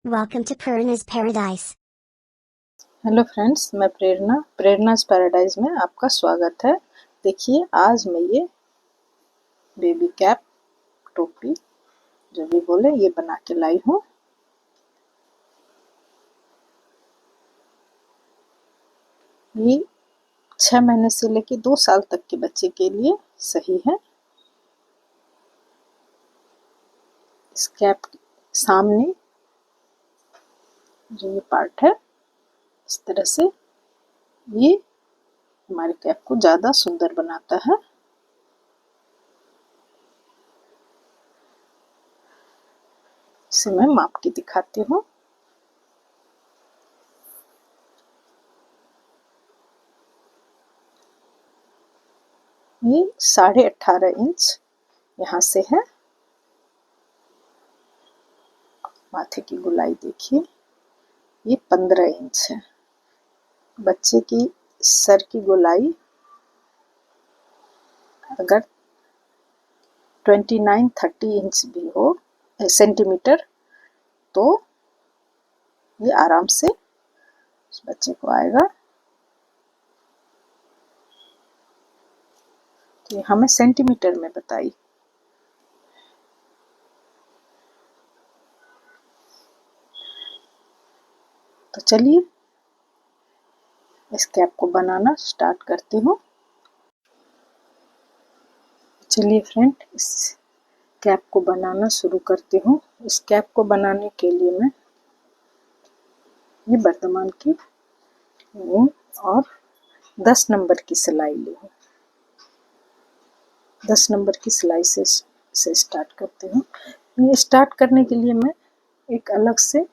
Welcome to Prerna's Paradise. Hello friends, मैं प्रेरणाज paradise में आपका स्वागत है। देखिए, आज मैं ये बेबी कैप टोपी जो भी बोले ये बना के लाई हूँ। ये 6 महीने से लेके 2 साल तक के बच्चे के लिए सही है। इस कैप के सामने जो ये पार्ट है, इस तरह से ये हमारे कैप को ज़्यादा सुंदर बनाता है। इसे मैं माप के दिखाती हूँ। ये 18.5 इंच यहाँ से है। माथे की गोलाई देखिए, ये 15 इंच है। बच्चे की सर की गोलाई अगर 29-30 इंच भी हो सेंटीमीटर, तो ये आराम से उस बच्चे को आएगा। तो ये हमें सेंटीमीटर में बताई। तो चलिए इस कैप को बनाना स्टार्ट करती हूँ। चलिए फ्रेंड, इस कैप को बनाना शुरू करती हूँ। इस कैप को बनाने के लिए मैं ये वर्धमान की ऊन और 10 नंबर की सिलाई ली हूँ। 10 नंबर की सिलाई से स्टार्ट करती हूँ। ये स्टार्ट करने के लिए मैं एक अलग से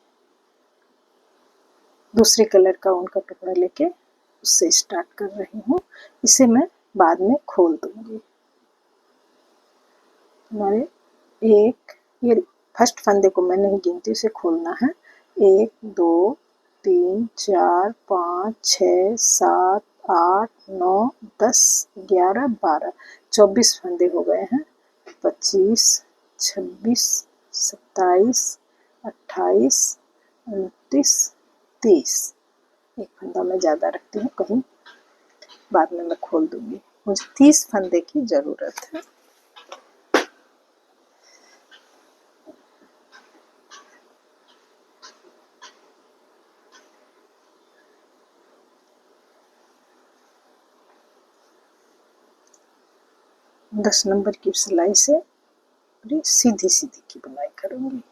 दूसरे कलर का ऊन का टुकड़ा लेके उससे स्टार्ट कर रही हूँ। इसे मैं बाद में खोल दूंगी। हमारे ये फर्स्ट फंदे को मैं नहीं गिनती, उसे खोलना है। 1 2 3 4 5 6 7 8 9 10 11 12 24 फंदे हो गए हैं। 25 26 27 28 29 30। एक फंदा मैं ज़्यादा रखती हूँ, कहीं बाद में मैं खोल दूंगी। मुझे 30 फंदे की ज़रूरत है। दस नंबर की सिलाई से पूरी सीधी सीधी की बुनाई करूंगी।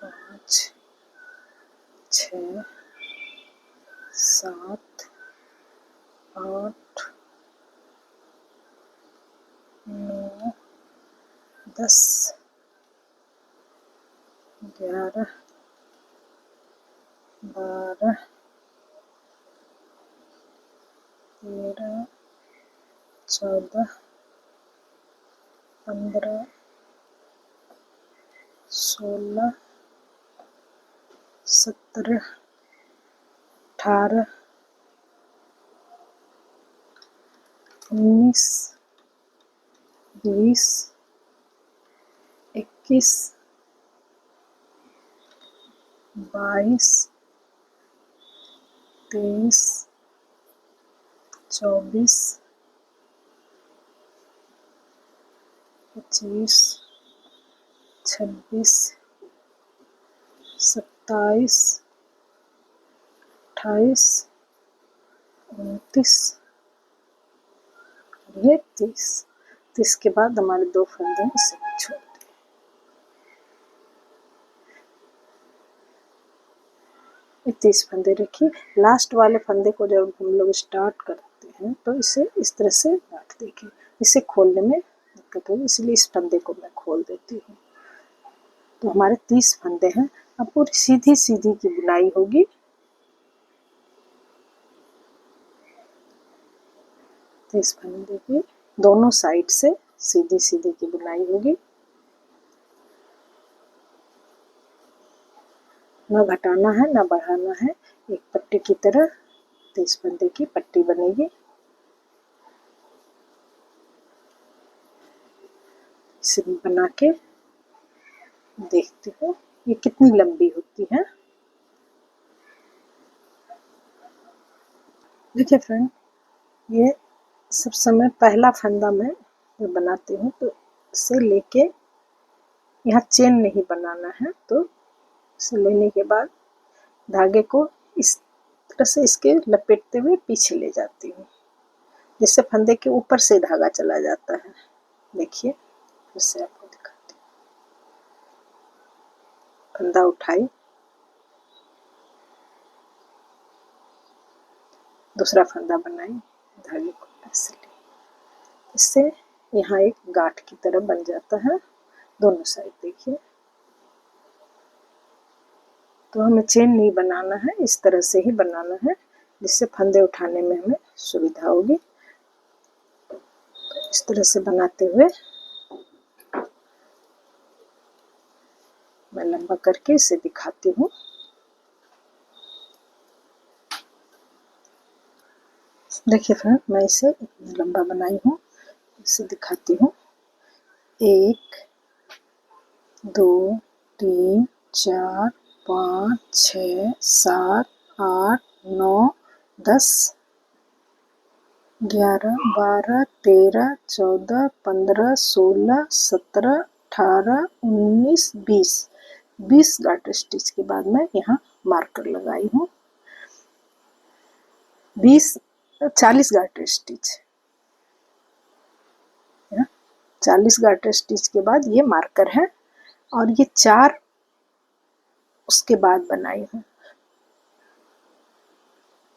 पाँच 6 7 8 9 10 11 12 13 14 15 16 17 18 19 20 21 22 23 24 25 26 27 28 29 ये 30 के बाद हमारे 2 फंदे इसे छोड़ दें। ये 30 फंदे रखिए। लास्ट वाले फंदे को जब हम लोग स्टार्ट करते हैं तो इसे इस तरह से रख देंगे। इसे खोलने में दिक्कत होगी, इसलिए इस फंदे को मैं खोल देती हूँ। तो हमारे 30 फंदे हैं। अब पूरी सीधी सीधी की बुनाई होगी। 30 फंदे की दोनों साइड से सीधी सीधी की बुनाई होगी, न घटाना है न बढ़ाना है। एक पट्टी की तरह 30 फंदे की पट्टी बनेगी। इसे बना के देखती हूँ ये कितनी लंबी होती है। देखिए फ्रेंड, ये सब समय पहला फंदा मैं जब बनाती हूँ तो इसे लेके यहाँ चेन नहीं बनाना है, तो इसे लेने के बाद धागे को इस तरह से इसके लपेटते हुए पीछे ले जाती हूँ, जिससे फंदे के ऊपर से धागा चला जाता है। देखिए फिर से आपको दिखाती हूँ। फंदा उठाई, दूसरा फंदा बनाई, धागे को ऐसे ली, इससे यहाँ एक गांठ की तरह बन जाता है दोनों साइड। देखिए, तो हमें चेन नहीं बनाना है, इस तरह से ही बनाना है, जिससे फंदे उठाने में हमें सुविधा होगी। इस तरह से बनाते हुए मैं लंबा करके इसे दिखाती हूँ। देखिए फ्रेंड, मैं इसे लंबा बनाई हूँ, इसे दिखाती हूँ। 1 2 3 4 5 6 7 8 9 10 11 12 13 14 15 16 17 18 19 20 गार्टर स्टिच के बाद मैं यहाँ मार्कर लगाई हूँ। 40 गार्टर स्टिच, 40 गार्टर स्टिच के बाद ये मार्कर है, और ये 4 उसके बाद बनाई हूँ,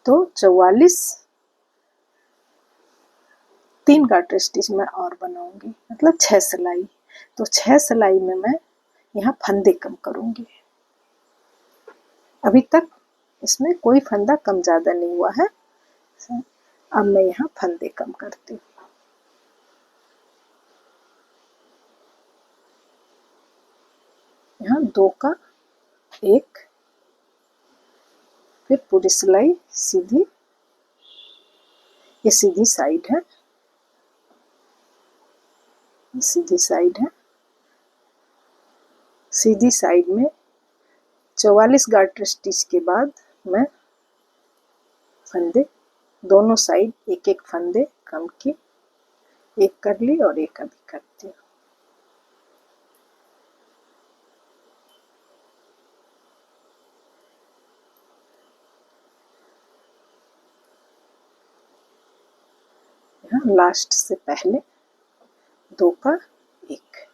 तो 44 3 गार्टर स्टिच मैं और बनाऊंगी, मतलब 6 सिलाई। तो 6 सिलाई में मैं यहाँ फंदे कम करूंगी। अभी तक इसमें कोई फंदा कम ज़्यादा नहीं हुआ है। अब मैं यहाँ फंदे कम करती हूँ। यहाँ 2 का 1, फिर पूरी सिलाई सीधी, ये सीधी साइड है, सीधी साइड है। सीधी साइड में 44 गार्टर स्टिच के बाद मैं फंदे दोनों साइड एक एक फंदे कम की, एक कर ली और एक अभी करती हूँ। यहाँ लास्ट से पहले 2 का 1।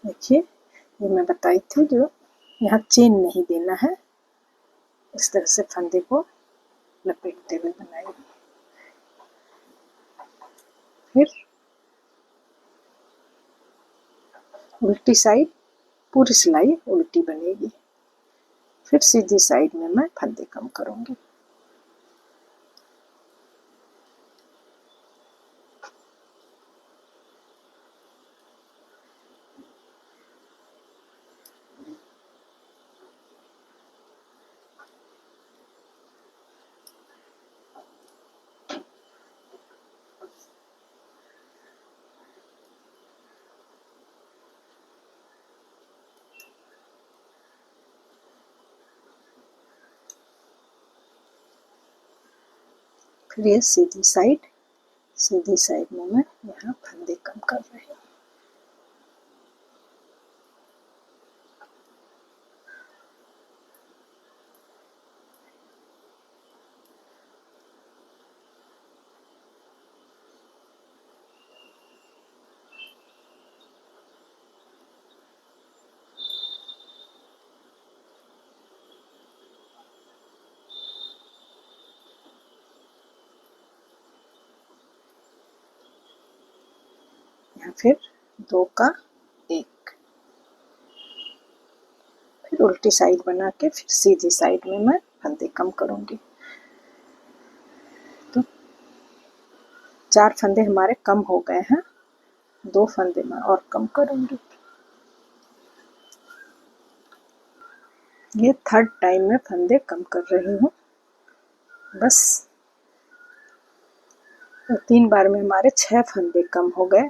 देखिए, ये मैं बताई थी, जो यहाँ चेन नहीं देना है, इस तरह से फंदे को लपेटते हुए बनाई। फिर उल्टी साइड पूरी सिलाई उल्टी बनेगी, फिर सीधी साइड में मैं फंदे कम करूंगी। फिर ये सीधी साइड में मैं यहाँ फंदे कम कर रही हूँ। यहाँ फिर 2 का 1, फिर उल्टी साइड बना के फिर सीधी साइड में मैं फंदे कम करूंगी। तो 4 फंदे हमारे कम हो गए हैं, 2 फंदे मैं और कम करूँगी। ये थर्ड टाइम मैं फंदे कम कर रही हूँ। बस 3 बार में हमारे 6 फंदे कम हो गए।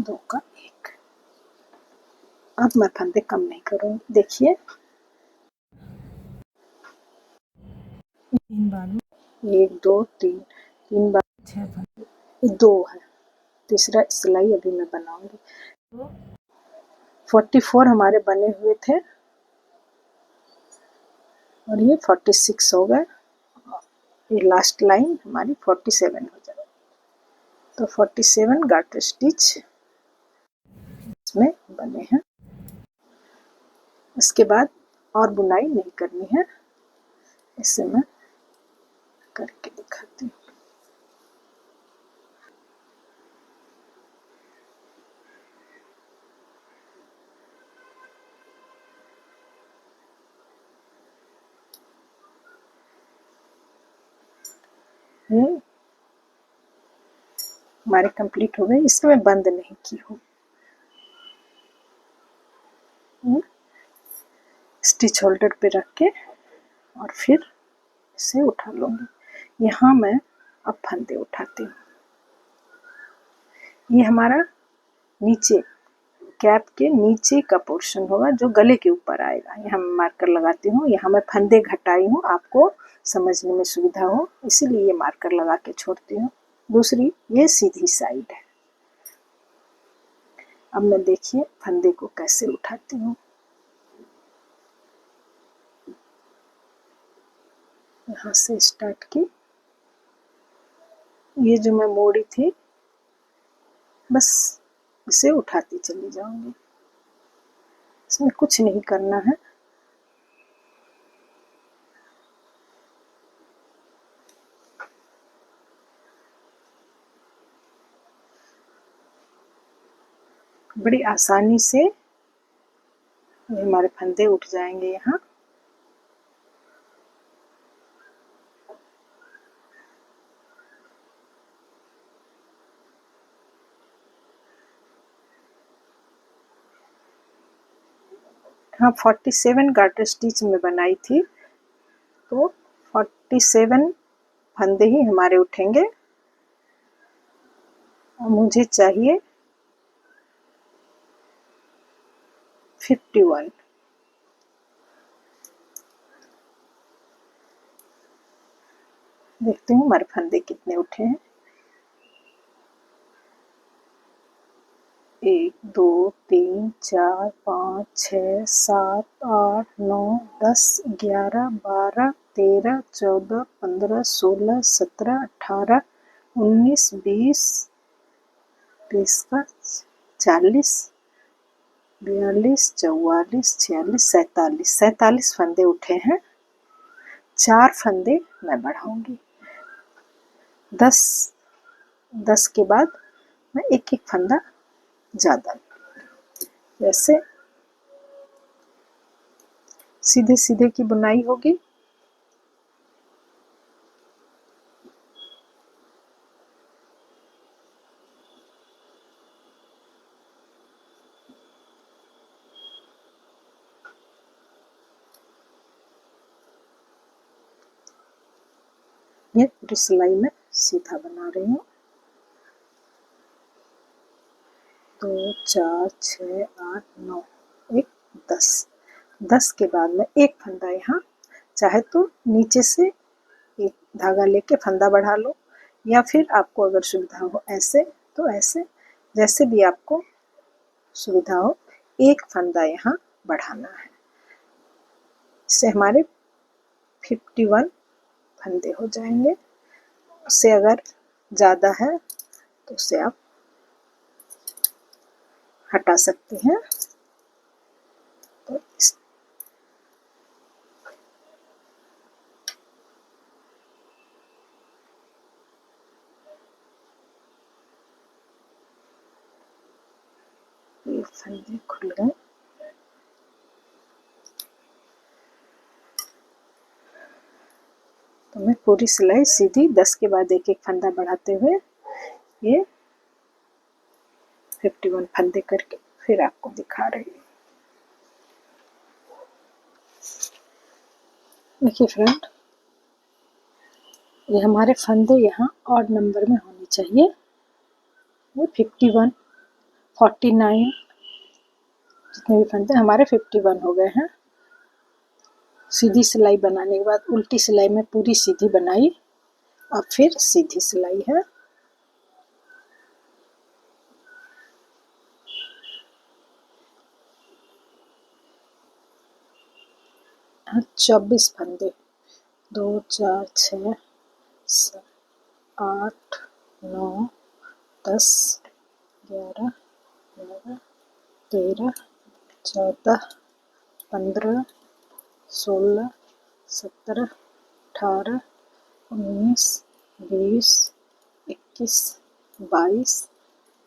दो का एक। अब मैं फंदे कम नहीं करूँगी। देखिए 3 बार में 1 2 3, 3 बार 6 फंदे, 2 है। तीसरा सिलाई अभी मैं बनाऊंगी। तो 44 हमारे बने हुए थे और ये 46 हो गए। ये लास्ट लाइन हमारी 47 हो जाए। तो 47 गार्टर स्टिच इसमें बने हैं। इसके बाद और बुनाई नहीं करनी है। इसे मैं करके दिखाती हूँ। ये हमारे कंप्लीट हो गए। इसमें मैं बंद नहीं की हूँ। स्टिच होल्डर पे रख के और फिर इसे उठा लूँगी। यहाँ मैं अब फंदे उठाती हूँ। ये हमारा नीचे कैप के नीचे का पोर्शन होगा जो गले के ऊपर आएगा। यहाँ मैं मार्कर लगाती हूँ। यहाँ मैं फंदे घटाई हूँ, आपको समझने में सुविधा हो इसीलिए ये मार्कर लगा के छोड़ती हूँ। दूसरी ये सीधी साइड है। अब मैं देखिए फंदे को कैसे उठाती हूँ। यहाँ से स्टार्ट की, ये जो मैं मोड़ी थी बस इसे उठाती चली जाऊंगी। इसमें कुछ नहीं करना है। बड़ी आसानी से ये हमारे फंदे उठ जाएंगे। यहाँ हाँ 47 गार्टर स्टिच में बनाई थी तो 47 फंदे ही हमारे उठेंगे और मुझे चाहिए 51। देखते हैं हमारे फंदे कितने उठे हैं। 1 2 3 4 5 6 7 8 9 10 11 12 13 14 15 16 17 18 19 20 20 का 40 42 44 46 47 47 फंदे उठे हैं। 4 फंदे मैं बढ़ाऊंगी। 10 10 के बाद मैं एक एक फंदा ज़्यादा, जैसे सीधे सीधे की बुनाई होगी। ये पूरी सिलाई में सीधा बना रही हूँ। 2 4 6 8 9 1 10। 10 के बाद में एक फंदा यहाँ, चाहे तो नीचे से एक धागा लेके फंदा बढ़ा लो या फिर आपको अगर सुविधा हो ऐसे तो ऐसे, जैसे भी आपको सुविधा हो एक फंदा यहाँ बढ़ाना है। इससे हमारे 51 फंदे हो जाएंगे। उससे अगर ज़्यादा है तो उससे आप हटा सकते हैं। तो ये फंदे खुल गए। तो मैं पूरी सिलाई सीधी 10 के बाद एक एक फंदा बढ़ाते हुए ये 51 फंदे करके फिर आपको दिखा रही हूँ। देखिए फ्रेंड, ये हमारे फंदे यहाँ ऑड नंबर में होने चाहिए। ये 51, 49 जितने भी फंदे हमारे 51 हो गए हैं। सीधी सिलाई बनाने के बाद उल्टी सिलाई में पूरी सीधी बनाई और फिर सीधी सिलाई है। हाँ, 24 फंदे, 2 4 6 7 8 9 10 11 12 13 14 15 16 17 18 19 20 21 22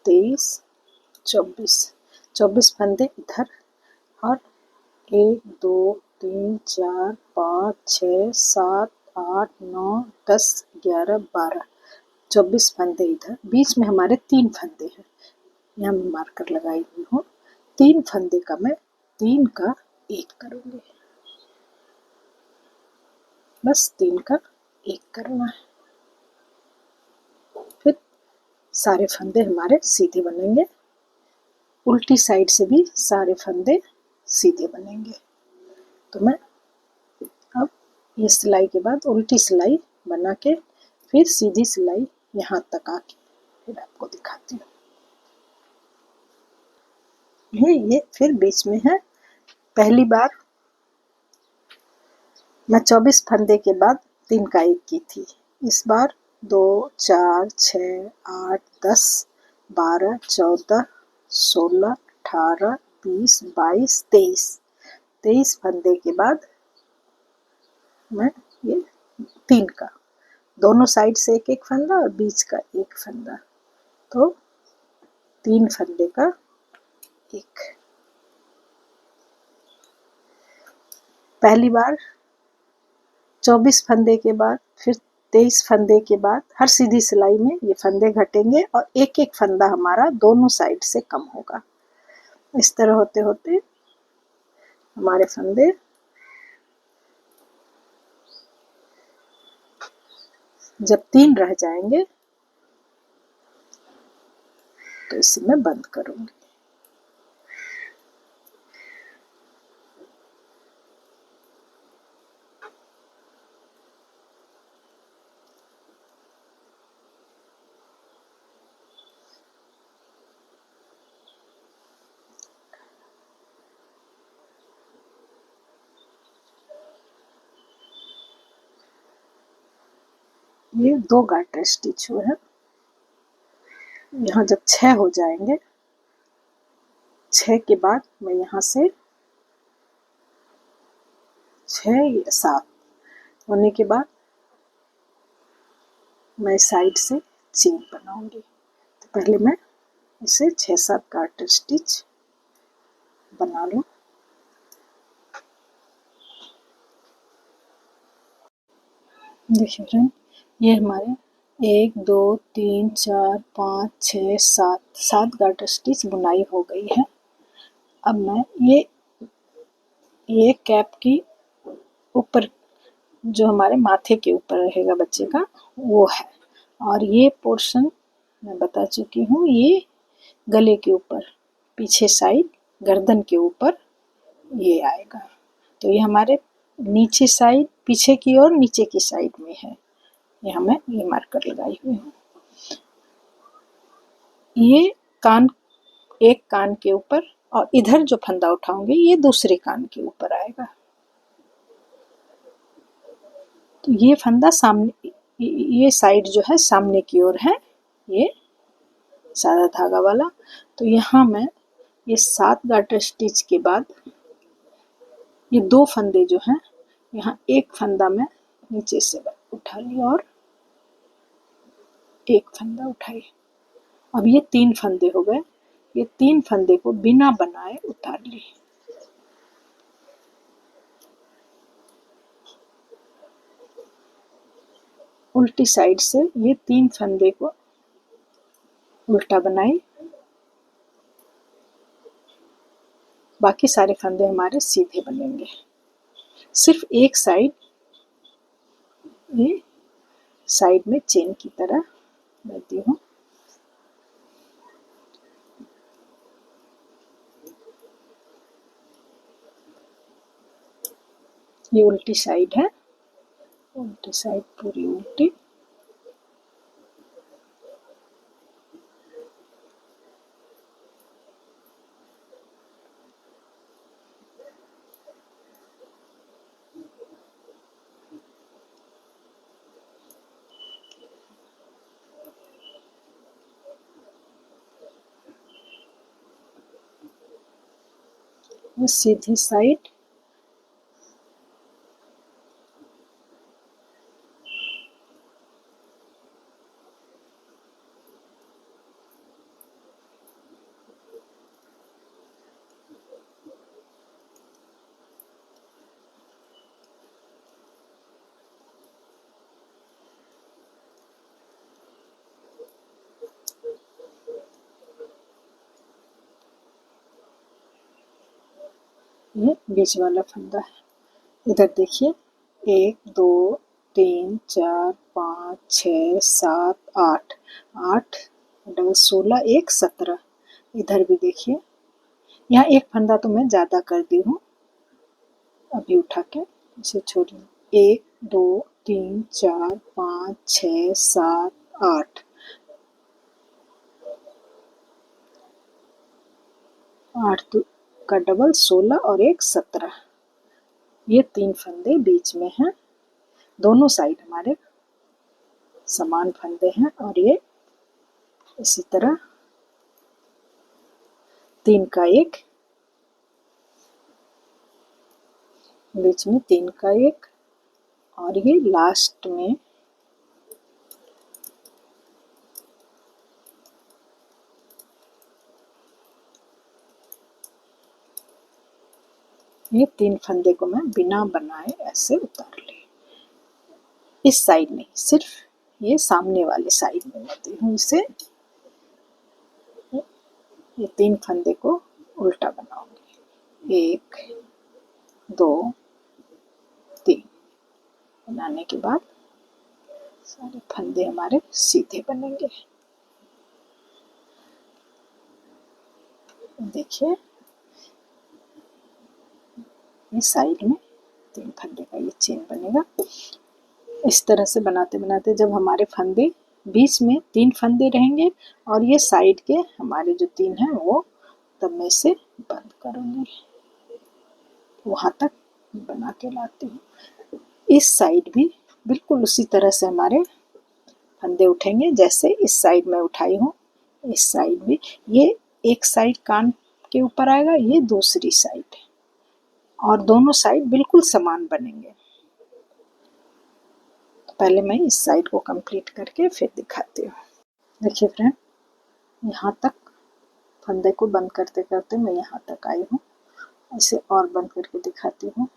23 24 फंदे इधर और 1 2 3 4 5 6 7 8 9 10 11 12 24 फंदे इधर। बीच में हमारे 3 फंदे हैं, यहाँ मैं मार्कर लगाई हुई हूँ। 3 फंदे का मैं 3 का 1 करूँगी, बस 3 का 1 करना है। फिर सारे फंदे हमारे सीधे बनेंगे, उल्टी साइड से भी सारे फंदे सीधे बनेंगे। तो मैं अब ये सिलाई के बाद उल्टी सिलाई बना के फिर सीधी सिलाई यहाँ तक आके फिर आपको दिखाती हूँ। ये फिर बीच में है। पहली बार मैं 24 फंदे के बाद 3 का 1 की थी। इस बार 2 4 6 8 10 12 14 16 18 20 22 23 फंदे के बाद मैं ये 3 का, दोनों साइड से एक एक फंदा और बीच का एक फंदा, तो 3 फंदे का 1। पहली बार 24 फंदे के बाद फिर 23 फंदे के बाद हर सीधी सिलाई में ये फंदे घटेंगे और एक एक फंदा हमारा दोनों साइड से कम होगा। इस तरह होते होते हमारे फंदे जब 3 रह जाएंगे तो इसे मैं बंद करूंगी। ये 2 गार्टर स्टिच हुए हैं। यहाँ जब 6 हो जाएंगे, 6 के बाद मैं यहाँ से 6 या 7 होने के बाद मैं साइड से चेन बनाऊंगी। तो पहले मैं इसे 6-7 गार्टर स्टिच बना लूँ। देखिए फ्रेंड, ये हमारे 1 2 3 4 5 6 7 गार्टर स्टिच बुनाई हो गई है। अब मैं ये कैप की ऊपर जो हमारे माथे के ऊपर रहेगा बच्चे का वो है, और ये पोर्शन मैं बता चुकी हूँ, ये गले के ऊपर पीछे साइड गर्दन के ऊपर ये आएगा। तो ये हमारे नीचे साइड पीछे की ओर नीचे की साइड में है। यहाँ मैं ये मार्कर लगाई हुई हूँ। ये कान, एक कान के ऊपर और इधर जो फंदा उठाऊंगी ये दूसरे कान के ऊपर आएगा। तो ये फंदा सामने, ये साइड जो है सामने की ओर है, ये सादा धागा वाला। तो यहाँ मैं ये 7 गार्टर स्टिच के बाद ये दो फंदे जो हैं, यहाँ एक फंदा मैं नीचे से उठा लिया और एक फंदा उठाई। अब ये 3 फंदे हो गए। ये 3 फंदे को बिना बनाए उतार लिए। उल्टी साइड से ये 3 फंदे को उल्टा बनाई। बाकी सारे फंदे हमारे सीधे बनेंगे। सिर्फ एक साइड, ये साइड में चेन की तरह लेती हूँ। ये उल्टी साइड है, उल्टी साइड पूरी उल्टी। ये सीधी साइड, ये बीच वाला फंदा है। इधर देखिए, 1 2 3 4 5 6 7 8, 8 डबल 16, 1 17। इधर भी देखिए, यहाँ एक फंदा तो मैं ज़्यादा कर दी हूँ, अभी उठा के इसे छोड़िए। 1 2 3 4 5 6 7 8, 8 का डबल 16 और 1 17। ये 3 फंदे बीच में हैं। दोनों साइड हमारे समान फंदे हैं और ये इसी तरह 3 का 1, बीच में 3 का 1 और ये लास्ट में ये 3 फंदे को मैं बिना बनाए ऐसे उतार ली। इस साइड नहीं, सिर्फ ये सामने वाले साइड में लेती हूँ इसे। ये 3 फंदे को उल्टा बनाऊंगी। 1 2 3 बनाने के बाद सारे फंदे हमारे सीधे बनेंगे। देखिए, ये साइड में 3 फंदे का ये चेन बनेगा। इस तरह से बनाते बनाते जब हमारे फंदे बीच में 3 फंदे रहेंगे और ये साइड के हमारे जो 3 हैं वो, तब मैं इसे बंद करूँगी। वहाँ तक बना के लाती हूँ। इस साइड भी बिल्कुल उसी तरह से हमारे फंदे उठेंगे जैसे इस साइड में उठाई हूँ। इस साइड भी ये एक साइड कान के ऊपर आएगा, ये दूसरी साइड, और दोनों साइड बिल्कुल समान बनेंगे। तो पहले मैं इस साइड को कंप्लीट करके फिर दिखाती हूँ। देखिए फ्रेंड, यहाँ तक फंदे को बंद करते करते मैं यहाँ तक आई हूँ। इसे और बंद करके दिखाती हूँ।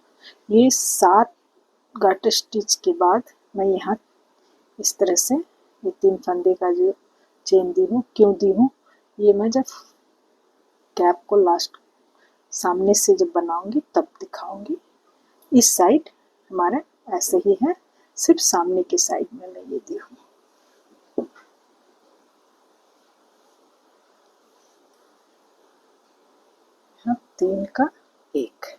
ये 7 गाटर स्टिच के बाद मैं यहाँ इस तरह से ये 3 फंदे का जो चेन दी हूँ, क्यों दी हूँ, ये मैं जब कैप को लास्ट सामने से जब बनाऊंगी तब दिखाऊंगी। इस साइड हमारा ऐसे ही है, सिर्फ सामने के साइड में मैं ये दी हूँ। 3 का 1।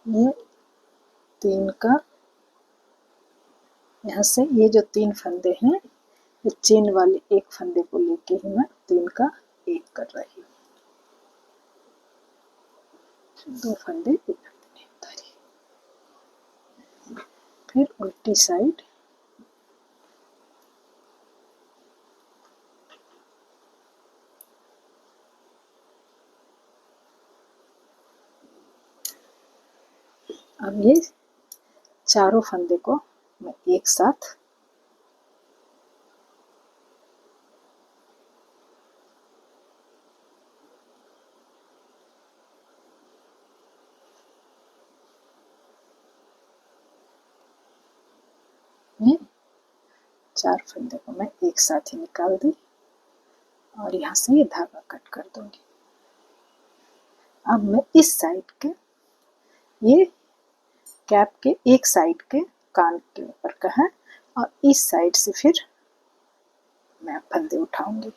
ये 3 का, यहाँ से ये जो 3 फंदे हैं, ये चेन वाले एक फंदे को लेके ही मैं 3 का 1 कर रही हूँ। 2 फंदे एक फंदे नहीं उतारी। फिर उल्टी साइड अब ये चारों फंदे को मैं एक साथ में 4 फंदे को मैं एक साथ ही निकाल दी और यहाँ से ये धागा कट कर दूंगी। अब मैं इस साइड के, ये कैप के एक साइड के कान के ऊपर का है और इस साइड से फिर मैं फंदे उठाऊंगी।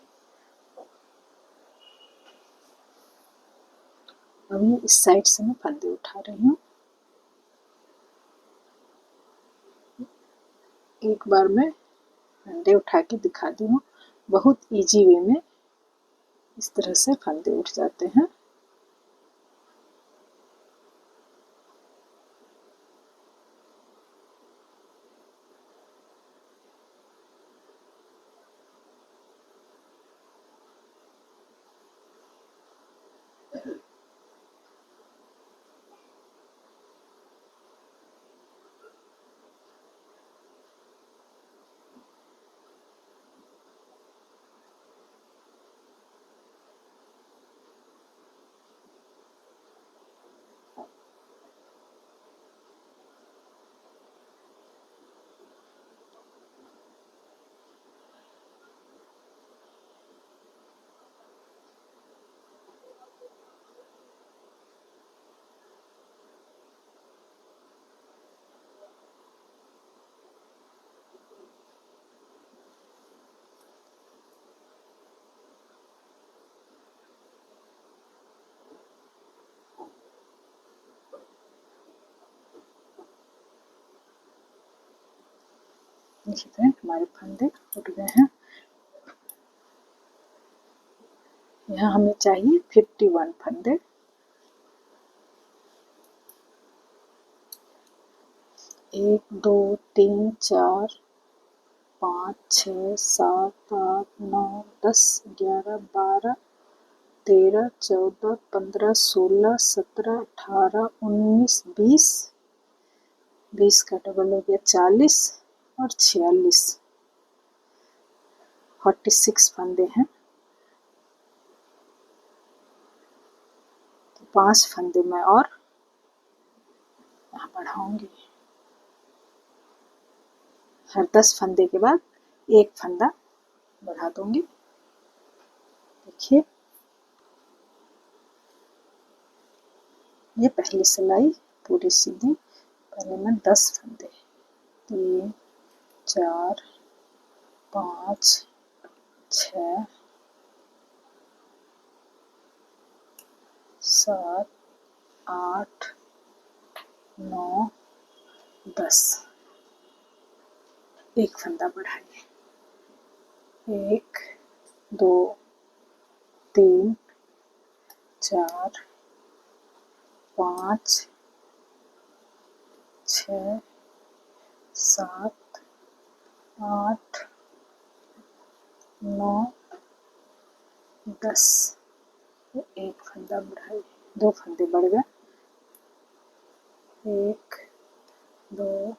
अब ये इस साइड से मैं फंदे उठा रही हूँ। एक बार मैं फंदे उठा के दिखा दी हूँ, बहुत इजी वे में इस तरह से फंदे उठ जाते हैं। देखिए फ्रेंड, हमारे फंदे उठ गए हैं। यहाँ हमें चाहिए 51 फंदे। एक, दो, तीन, चार, 5, 6, 7, 8, 9, 10, 11, 12, 13, 14, 15, 16, 17, 18, 19, 20, 20 का डबल हो गया 40 और 46, 46 फंदे हैं। तो 5 फंदे मैं और यहाँ बढ़ाऊंगी। हर 10 फंदे के बाद एक फंदा बढ़ा दूंगी। देखिए, ये पहली सिलाई पूरी सीधी। पहले मैं 10 फंदे, 3, 4, 5, 6, 7, 8, 9, 10, एक फंदा बढ़ाइए। 1, 2, 3, 4, 5, 6, 7, 8, 9, 10, एक फंदा बढ़ाइए। 2 फंदे बढ़ गए। 1, 2,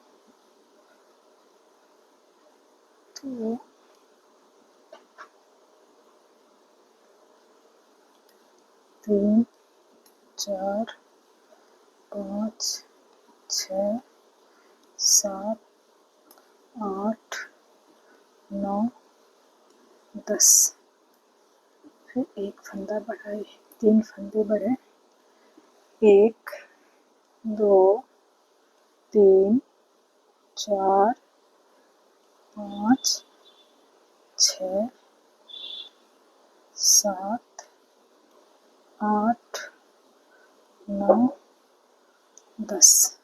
3, 4, 5, 6, 7, 8, 9, 10, फिर एक फंदा बढ़ाए। 3 फंदे बढ़े। 1, 2, 3, 4, 5, 6, 7, 8, 9, 10,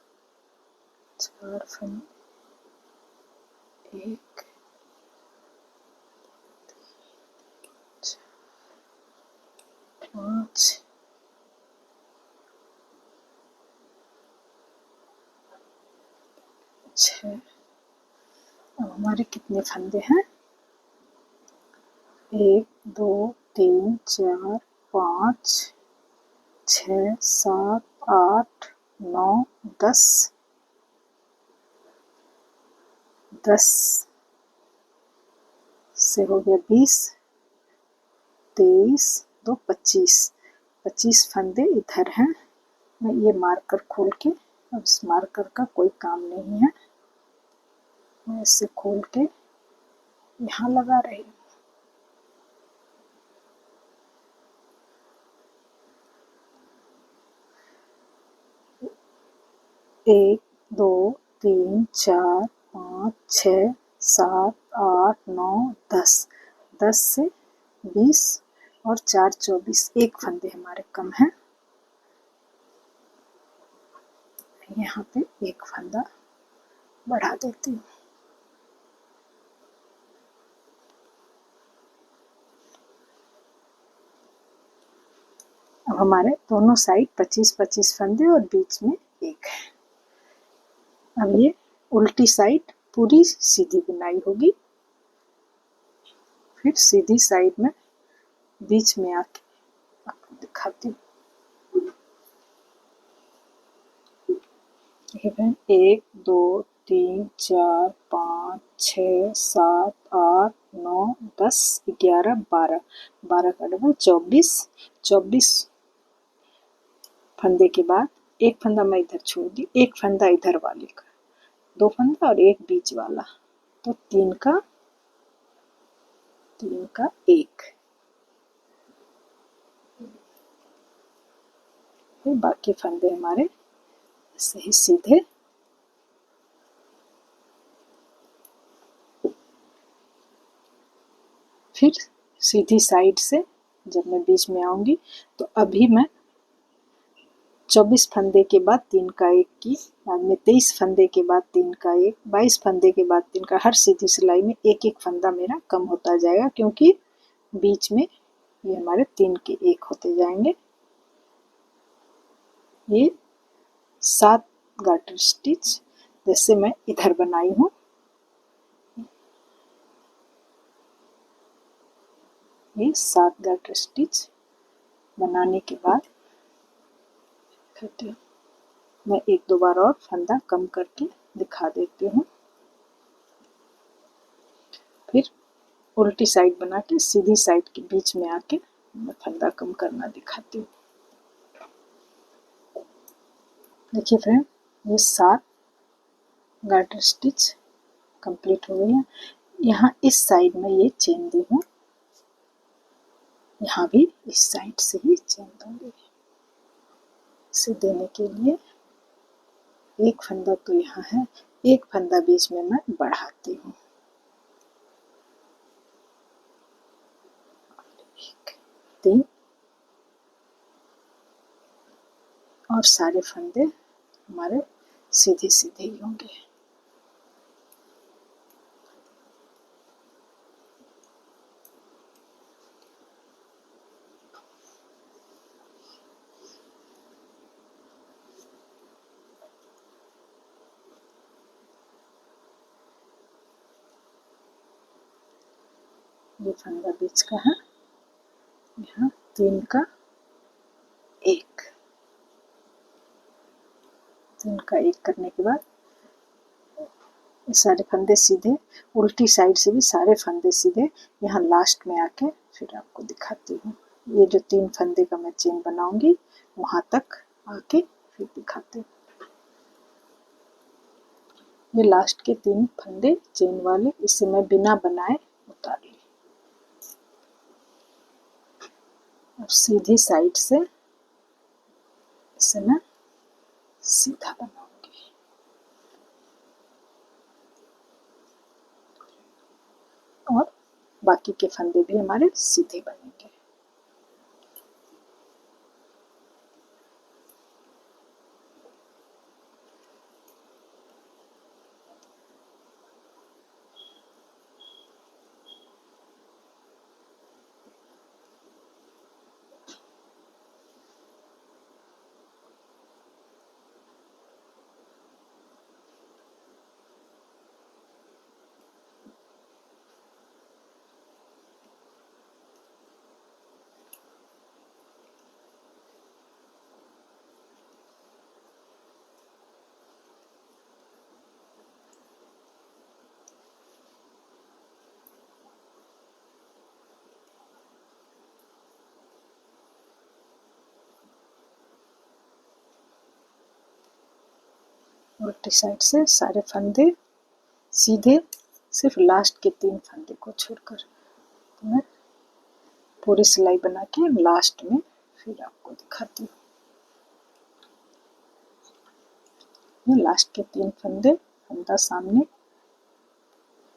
4 फंदे, 1, 5, 6। अब हमारे कितने फंदे हैं? 1, 2, 3, 4, 5, 6, 7, 8, 9, 10। 10 से हो गया 20, 23, 2, 25। 25 फंदे इधर हैं। मैं ये मार्कर खोल के, अब इस मार्कर का कोई काम नहीं है, मैं इसे खोल के यहाँ लगा रही हूँ। 1, 2, 3, 4, 5, 6, 7, 8, 9, 10। 10 से 20 और 4, 24। एक फंदे हमारे कम हैं। यहाँ पे एक फंदा बढ़ा देती हूँ। अब हमारे दोनों साइड 25-25 फंदे और बीच में एक है। अब ये उल्टी साइड पूरी सीधी बुनाई होगी। फिर सीधी साइड में बीच में आके आपको दिखाती हूँ। 1, 2, 3, 4, 5, 6, 7, 8, 9, 10, 11, 12। 12 का डबल 24। 24 फंदे के बाद एक फंदा मैं इधर छोड़ दी, एक फंदा इधर वाले का, 2 फंदा और एक बीच वाला, तो 3 का 1। फिर बाकी फंदे हमारे ऐसे ही सीधे फिर सीधी साइड से जब मैं बीच में आऊंगी तो अभी मैं 24 फंदे के बाद 3 का 1 की, बाद में 23 फंदे के बाद 3 का 1, 22 फंदे के बाद 3 का, हर सीधी सिलाई में एक एक फंदा मेरा कम होता जाएगा, क्योंकि बीच में ये हमारे 3 के 1 होते जाएंगे। ये 7 गार्टर स्टिच जैसे मैं इधर बनाई हूँ। ये 7 गार्टर स्टिच बनाने के बाद मैं 1-2 बार और फंदा कम करके दिखा देती हूँ। फिर उल्टी साइड बना के सीधी साइड के बीच में आके मैं फंदा कम करना दिखाती हूँ। देखिए फ्रेंड, ये 7 गार्टर स्टिच कंप्लीट हो गई है। यहाँ इस साइड में ये चेन दी हूँ, यहाँ भी इस साइड से ही चेन दूंगी। इसे देने के लिए एक फंदा तो यहाँ है, एक फंदा बीच में मैं बढ़ाती हूँ। 1, 3 और सारे फंदे हमारे सीधे सीधे ही होंगे। ये फंदा बीच का है, यहाँ 3 का 1, 3 का 1 करने के बाद ये सारे फंदे सीधे, उल्टी साइड से भी सारे फंदे सीधे। यहाँ लास्ट में आके फिर आपको दिखाती हूँ। ये जो 3 फंदे का मैं चेन बनाऊंगी वहां तक आके फिर दिखाती हूँ। ये लास्ट के 3 फंदे चेन वाले, इसे मैं बिना बनाए उतार ली। अब सीधी साइड से इसे मैं सीधा बनाऊंगी। और बाकी के फंदे भी हमारे सीधे बनेंगे। उल्टी साइड से सारे फंदे सीधे, सिर्फ लास्ट के 3 फंदे को छोड़कर। तो मैं पूरी सिलाई बना के लास्ट में फिर आपको दिखाती हूँ। ये लास्ट के 3 फंदे, फंदा सामने,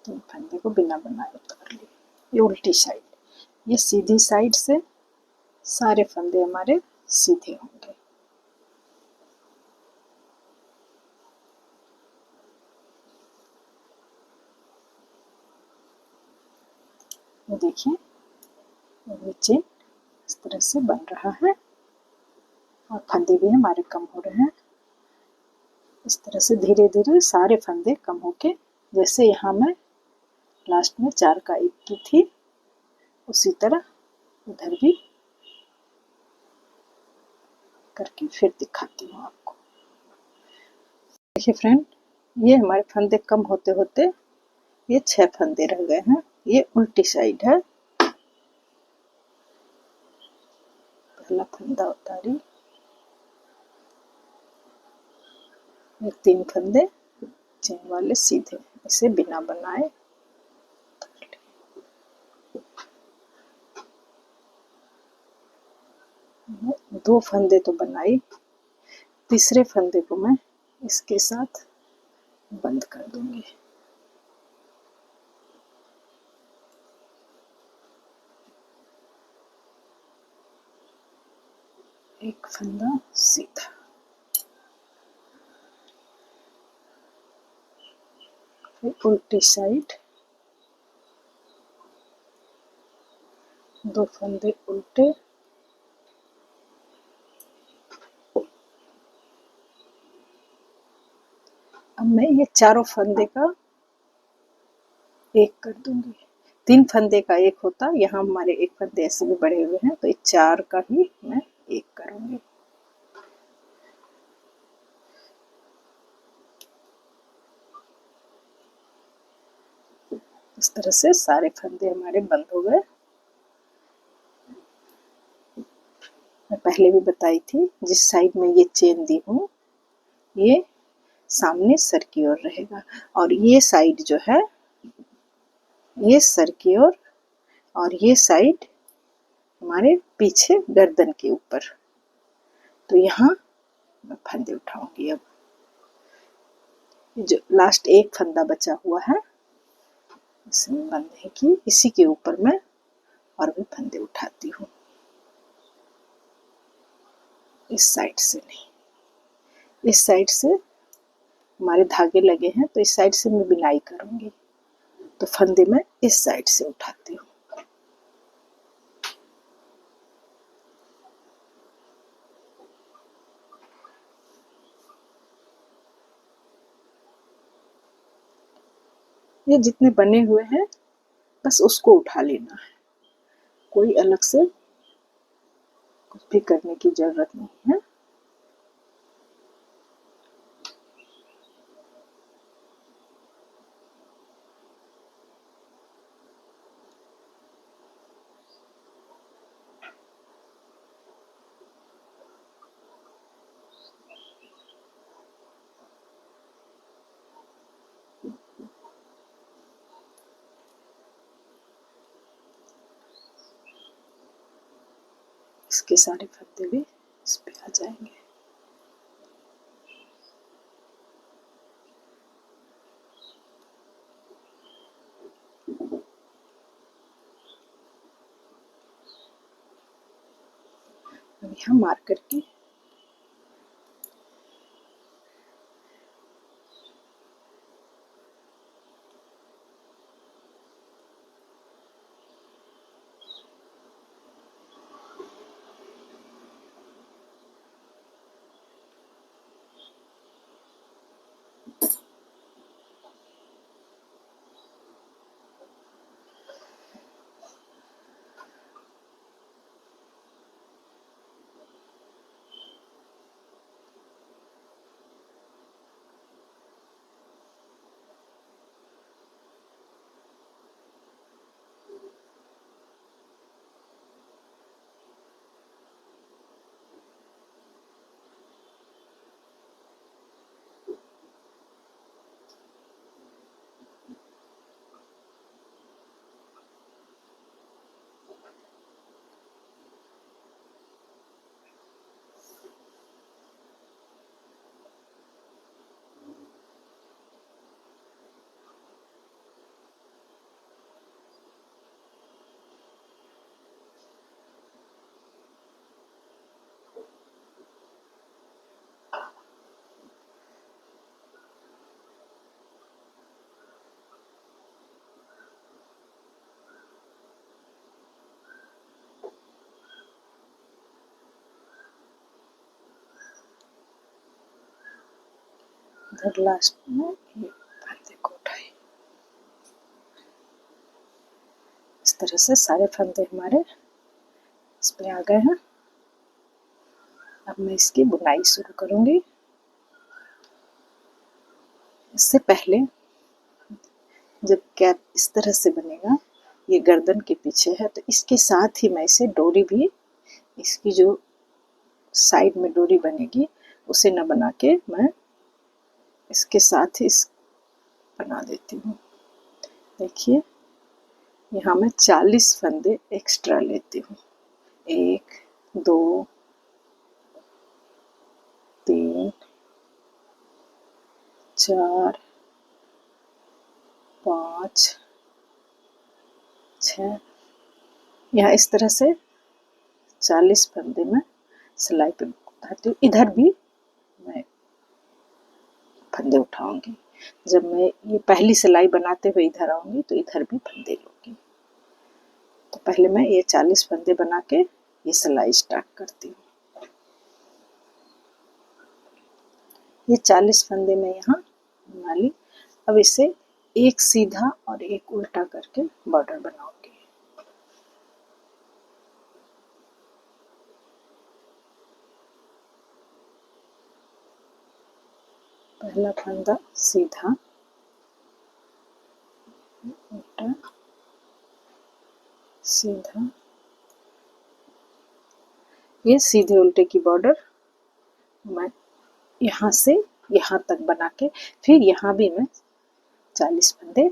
3 फंदे को बिना बनाए उतार लिए। ये उल्टी साइड, ये सीधी साइड से सारे फंदे हमारे सीधे होंगे। ये देखिए, ये चेन इस तरह से बन रहा है और फंदे भी हमारे कम हो रहे हैं। इस तरह से धीरे धीरे सारे फंदे कम होके, जैसे यहाँ मैं लास्ट में 4 का 1 की थी, उसी तरह उधर भी करके फिर दिखाती हूँ आपको। देखिए फ्रेंड, ये हमारे फंदे कम होते होते ये 6 फंदे रह गए हैं। ये उल्टी साइड है। पहला फंदा उतारी, ये 3 फंदे चेन वाले सीधे, इसे बिना बनाए 2 फंदे तो बनाई, तीसरे फंदे को मैं इसके साथ बंद कर दूंगी। एक फंदा सीधा, फिर उल्टी साइड 2 फंदे उल्टे, अब मैं ये चारों फंदे का एक कर दूंगी। 3 फंदे का एक होता, यहाँ हमारे 1 फंदे ऐसे भी बढ़े हुए हैं, तो ये 4 का ही मैं एक करूंगी। इस तरह से सारे फंदे हमारे बंद हो गए। मैं पहले भी बताई थी, जिस साइड में ये चेन दी हूँ ये सामने सर की ओर रहेगा, और ये साइड जो है ये सर की ओर, और ये साइड हमारे पीछे गर्दन के ऊपर। तो यहाँ मैं फंदे उठाऊंगी। अब जो लास्ट एक फंदा बचा हुआ है इसमें बंधने की, इसी के ऊपर मैं और भी फंदे उठाती हूँ। इस साइड से नहीं, इस साइड से हमारे धागे लगे हैं, तो इस साइड से मैं बिनाई करूंगी, तो फंदे मैं इस साइड से उठाती हूँ। ये जितने बने हुए हैं बस उसको उठा लेना है, कोई अलग से कुछ भी करने की जरूरत नहीं है। इसके सारे फंदे भी इस पे आ जाएंगे। अब यहाँ मार्कर की इधर लास्ट में ये फंदे को उठाए। इस तरह से सारे फंदे हमारे इसमें आ गए हैं। अब मैं इसकी बुनाई शुरू करूंगी। इससे पहले जब कैप इस तरह से बनेगा, ये गर्दन के पीछे है, तो इसके साथ ही मैं इसे डोरी भी, इसकी जो साइड में डोरी बनेगी उसे न बना के मैं इसके साथ ही इस बना देती हूँ। देखिए यहाँ मैं 40 फंदे एक्स्ट्रा लेती हूँ। 1 2 3 4 5 6, यहाँ इस तरह से 40 फंदे में सिलाई पे उठाती हूँ। इधर भी मैं फंदे उठाऊंगी। जब मैं ये पहली सिलाई बनाते हुए इधर आऊंगी तो इधर भी फंदे लूंगी। तो पहले मैं ये 40 फंदे बना के ये सिलाई स्टार्ट करती हूँ। ये 40 फंदे मैं यहाँ बना ली। अब इसे एक सीधा और एक उल्टा करके बॉर्डर बनाऊंगी। पहला फंदा सीधा, उल्टा, सीधा। ये सीधे उल्टे की बॉर्डर मैं यहाँ से यहाँ तक बना के फिर यहाँ भी मैं 40 फंदे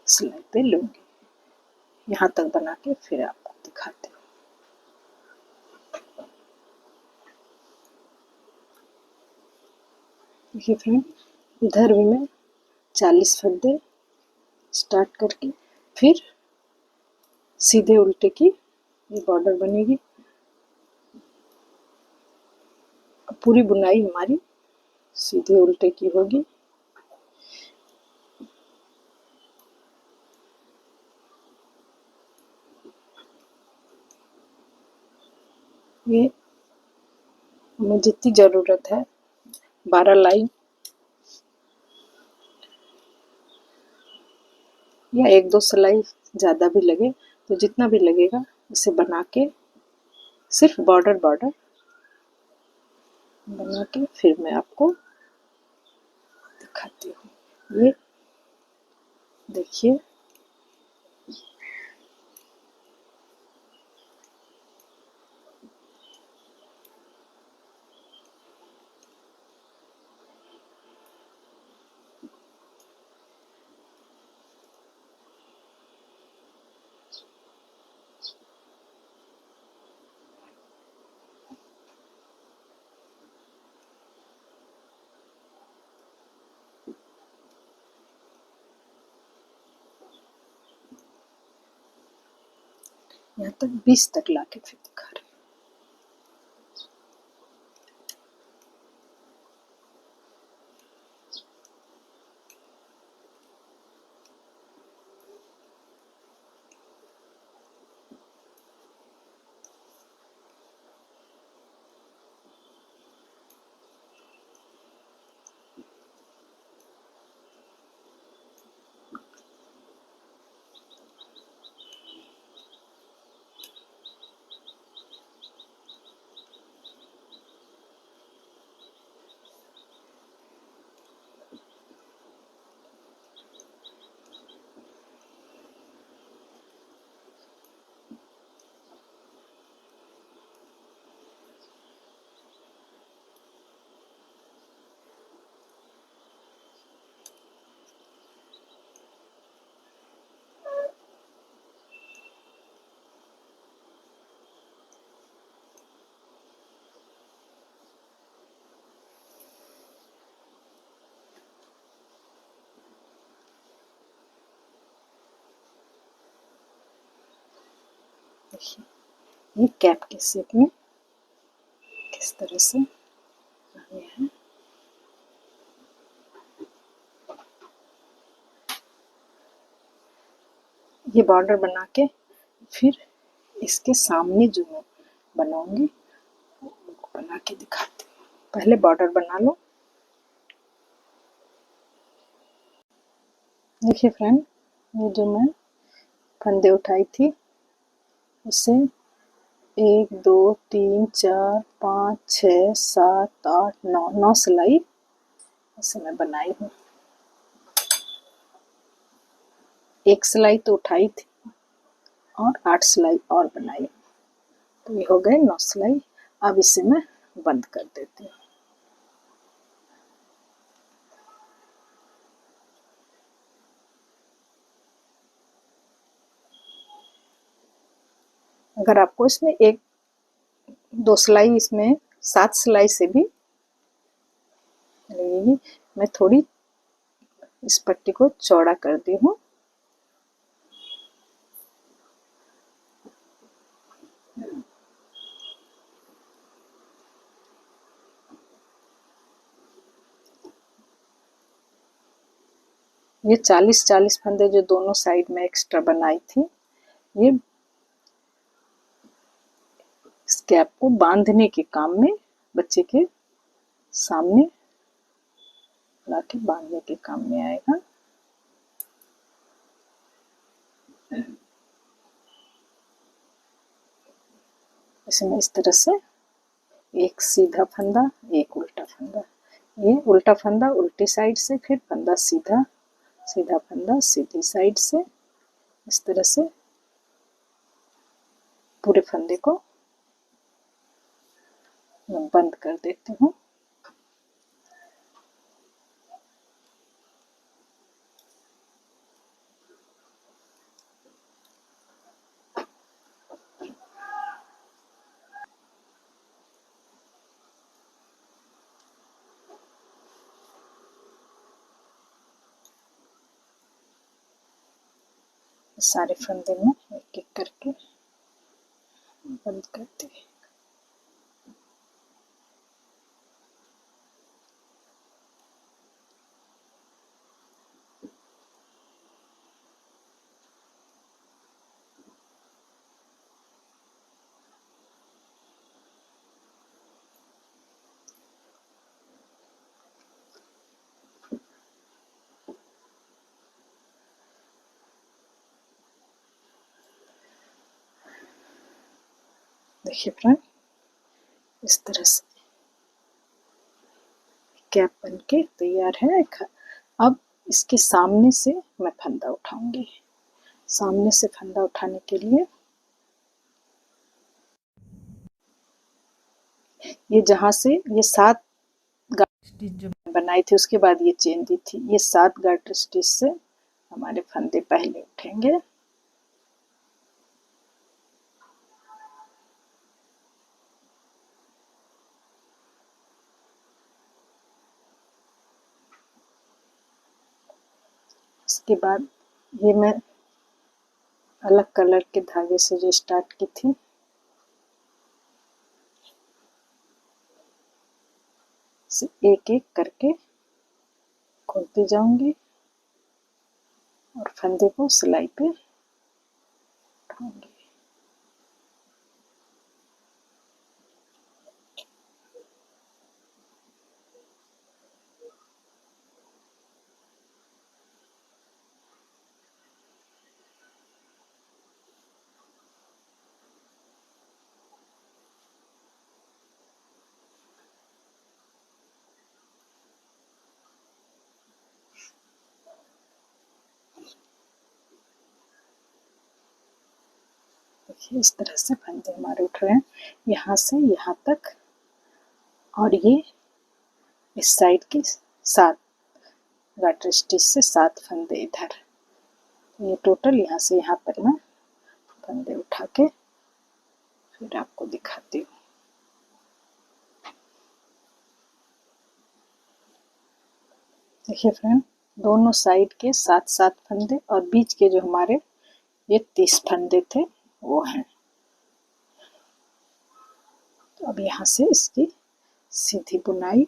सिलाई पे लूंगी। यहाँ तक बना के फिर आपको दिखाती हूँ। देखिए फ्रेंड, इधर भी मैं 40 फंदे स्टार्ट करके फिर सीधे उल्टे की ये बॉर्डर बनेगी। पूरी बुनाई हमारी सीधे उल्टे की होगी। ये हमें जितनी ज़रूरत है 12 लाइन या 1-2 सिलाई ज़्यादा भी लगे तो जितना भी लगेगा इसे बना के सिर्फ बॉर्डर बना के फिर मैं आपको दिखाती हूँ। ये देखिए, यहाँ तक 20 तक लाके फिर दिखा रही हूँ। देखिए ये कैप के शेप में किस तरह से आए हैं। ये बॉर्डर बना के फिर इसके सामने जो मैं बनाऊंगी वो बना के दिखाती हूँ। पहले बॉर्डर बना लो। देखिए फ्रेंड, ये जो मैं फंदे उठाई थी इससे 1 2 3 4 5 6 7 8 9 9 सिलाई इसे मैं बनाई हूँ। एक सिलाई तो उठाई थी और 8 सिलाई और बनाई, तो ये हो गए 9 सिलाई। अब इसे मैं बंद कर देती हूँ। अगर आपको इसमें 1 2 सिलाई, इसमें 7 सिलाई से भी लगेगी, मैं थोड़ी इस पट्टी को चौड़ा कर दी हूँ। ये 40-40 फंदे जो दोनों साइड में एक्स्ट्रा बनाई थी, ये इस गैप को बांधने के काम में, बच्चे के सामने लाके बांधने के काम में आएगा। इसे मैं इस तरह से एक सीधा फंदा, एक उल्टा फंदा, ये उल्टा फंदा उल्टी साइड से, फिर फंदा सीधा, सीधा फंदा सीधी साइड से, इस तरह से पूरे फंदे को मैं बंद कर देती हूँ। सारे फंदे में एक एक करके बंद करते हैं। देखिए फ्रेंड, इस तरह से कैप बन के तैयार है। अब इसके सामने से मैं फंदा उठाऊंगी। सामने से फंदा उठाने के लिए ये जहां से ये 7 गार्टर स्टिच जो बनाई थी उसके बाद ये चेन दी थी, ये 7 गार्टर स्टिच से हमारे फंदे पहले उठेंगे। इसके बाद ये मैं अलग कलर के धागे से जो स्टार्ट की थी, एक एक करके खोलती जाऊंगी और फंदे को सिलाई पे उठाऊंगी। देखिए इस तरह से फंदे हमारे उठ रहे हैं, यहाँ से यहाँ तक, और ये इस साइड की 7 गार्टर स्टिच से 7 फंदे इधर। ये टोटल यहाँ से यहाँ तक मैं फंदे उठा के फिर आपको दिखाती हूँ। देखिए फ्रेंड, दोनों साइड के 7-7 फंदे और बीच के जो हमारे ये 30 फंदे थे वो हैं। तो अब यहाँ से इसकी सीधी बुनाई,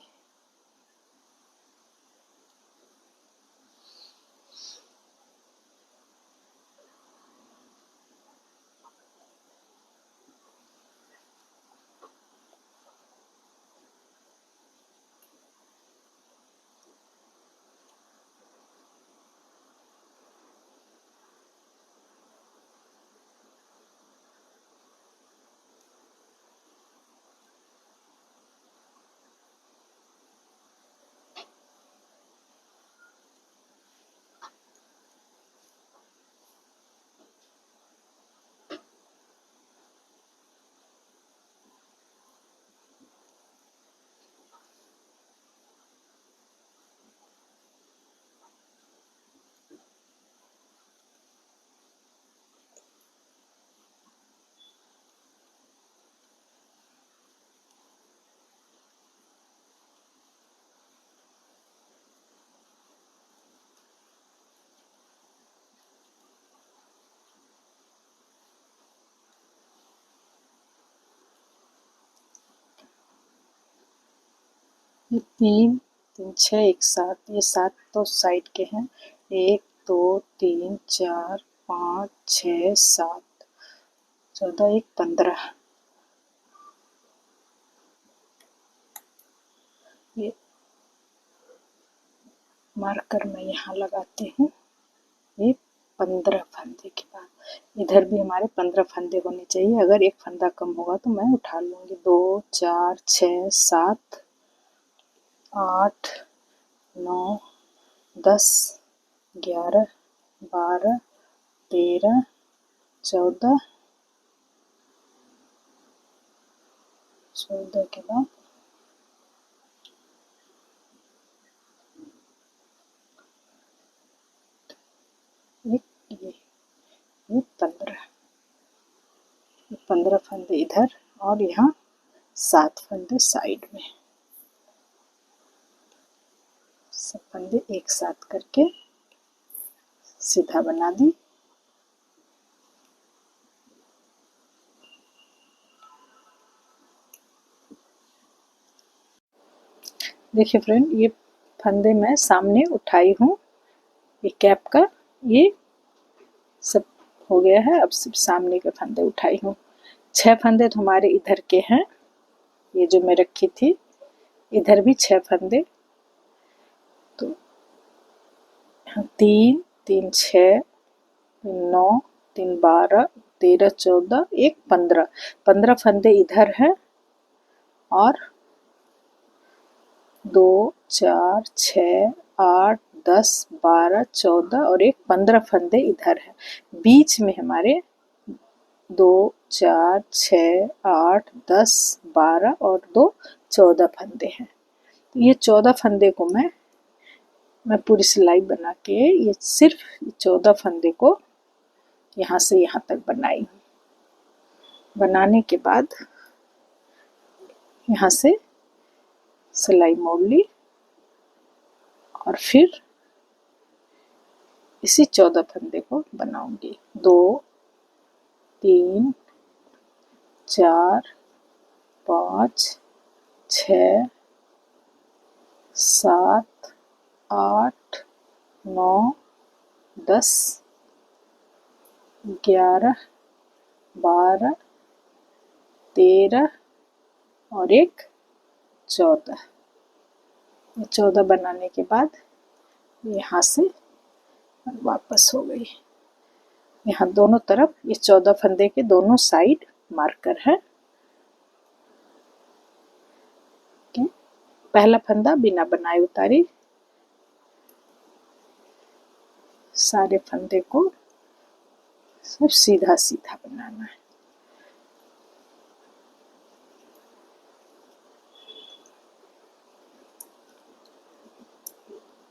ये 3 3 6 एक साथ, ये 7 तो साइड के हैं। 1 2 3 4 5 6 7 14 1 15। ये मार्कर मैं यहाँ लगाती हूँ। ये 15 फंदे के बाद इधर भी हमारे 15 फंदे होने चाहिए। अगर एक फंदा कम होगा तो मैं उठा लूँगी। 2 4 6 7 8 9 10 11 12 13 14 के बाद एक ये 15 फंदे इधर और यहाँ 7 फंदे साइड में। सब फंदे एक साथ करके सीधा बना दी। देखिए फ्रेंड, ये फंदे मैं सामने उठाई हूँ। ये कैप का ये सब हो गया है। अब सिर्फ सामने के फंदे उठाई हूँ। 6 फंदे तो हमारे इधर के हैं, ये जो मैं रखी थी। इधर भी 6 फंदे, तो 3 3 6 9 3 12 13 14 1 15 15 फंदे इधर है और 2 4 6 8 10 12 14 और एक 15 फंदे इधर है। बीच में हमारे 2 4 6 8 10 12 और 2 14 फंदे हैं। तो ये 14 फंदे को मैं पूरी सिलाई बना के ये सिर्फ 14 फंदे को यहाँ से यहाँ तक बनाई हूँ। बनाने के बाद यहाँ से सिलाई मोड़ ली और फिर इसी 14 फंदे को बनाऊंगी। 2 3 4 5 6 7 8 9 10 11 12 13 और एक 14। 14 बनाने के बाद यहाँ से वापस हो गई। यहाँ दोनों तरफ ये 14 फंदे के दोनों साइड मार्कर है। पहला फंदा बिना बनाए उतारी। सारे फंदे को सिर्फ सीधा सीधा बनाना है।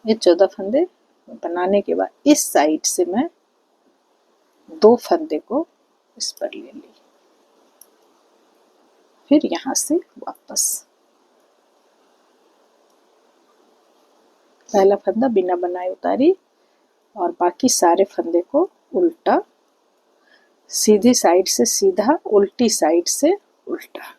ये 14 फंदे बनाने के बाद इस साइड से मैं 2 फंदे को इस पर ले ली। फिर यहाँ से वापस पहला फंदा बिना बनाए उतारी और बाकी सारे फंदे को उल्टा, सीधी साइड से सीधा, उल्टी साइड से उल्टा।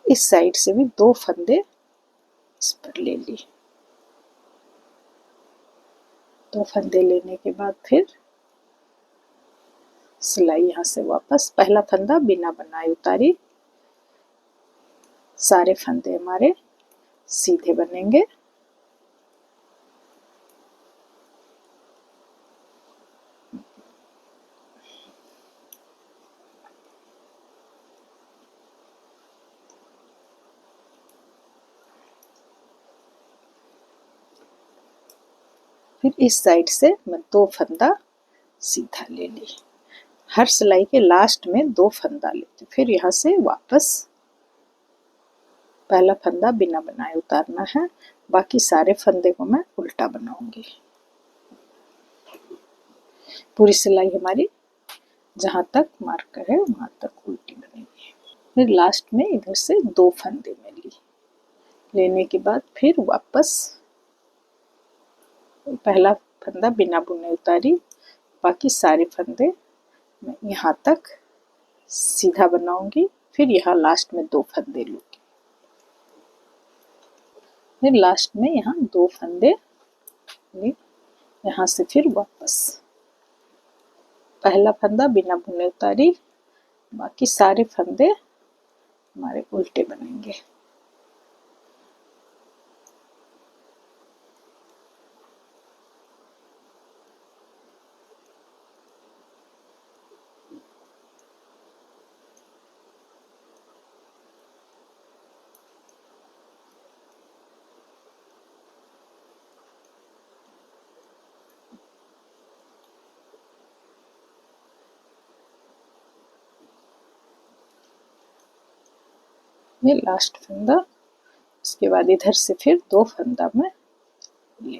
इस साइड से भी 2 फंदे इस पर ले ली। 2 फंदे लेने के बाद फिर सिलाई यहाँ से वापस, पहला फंदा बिना बनाए उतारी। सारे फंदे हमारे सीधे बनेंगे। फिर इस साइड से मैं 2 फंदा सीधा ले ली। हर सिलाई के लास्ट में 2 फंदा लेती। फिर यहाँ से वापस पहला फंदा बिना बनाए उतारना है। बाकी सारे फंदे को मैं उल्टा बनाऊंगी। पूरी सिलाई हमारी जहाँ तक मार्कर है वहाँ तक उल्टी बनेगी। फिर लास्ट में इधर से 2 फंदे में ली। लेने के बाद फिर वापस पहला फंदा बिना बुने उतारी, बाकी सारे फंदे मैं यहाँ तक सीधा बनाऊंगी, फिर यहाँ लास्ट में 2 फंदे लूंगी, फिर लास्ट में यहाँ 2 फंदे ले, यहाँ से फिर वापस पहला फंदा बिना बुने उतारी, बाकी सारे फंदे हमारे उल्टे बनेंगे। ये लास्ट फंदा, इसके बाद इधर से फिर 2 फंदा में ले,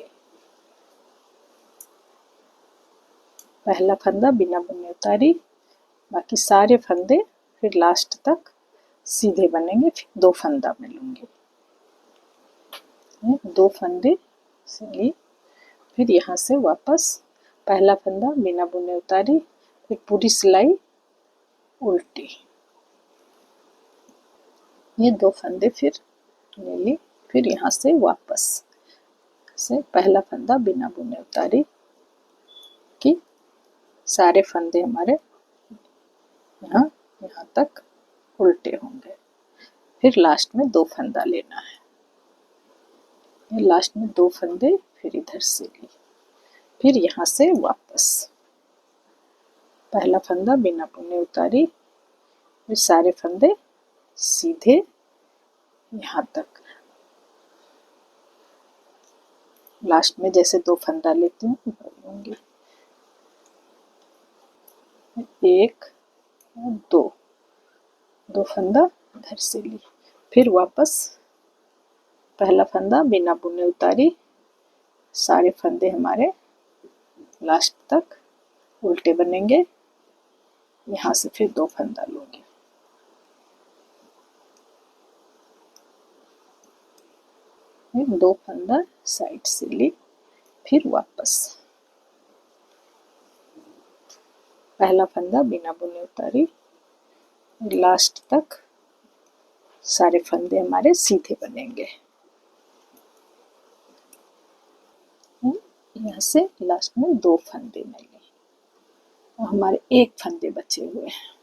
पहला फंदा बिना बुने उतारी, बाकी सारे फंदे फिर लास्ट तक सीधे बनेंगे, फिर 2 फंदा में लूंगी, 2 फंदे से ली, फिर यहाँ से वापस पहला फंदा बिना बुने उतारी, फिर पूरी सिलाई उल्टी, ये 2 फंदे फिर ले ली, फिर यहाँ से वापस से पहला फंदा बिना बुने उतारी कि सारे फंदे हमारे यहाँ तक उल्टे होंगे, फिर लास्ट में 2 फंदा लेना है, ये लास्ट में 2 फंदे फिर इधर से ली, फिर यहाँ से वापस पहला फंदा बिना बुने उतारी, फिर सारे फंदे सीधे यहाँ तक, लास्ट में जैसे 2 फंदा लेती हूँ लूंगी, 1 और 2 फंदा इधर से ली, फिर वापस पहला फंदा बिना बुने उतारी, सारे फंदे हमारे लास्ट तक उल्टे बनेंगे, यहाँ से फिर 2 फंदा लूंगी, फिर 2 फंदा साइड से ली, फिर वापस पहला फंदा बिना बुने उतारी, लास्ट तक सारे फंदे हमारे सीधे बनेंगे, यहाँ से लास्ट में 2 फंदे में लिए, और हमारे 1 फंदे बचे हुए हैं,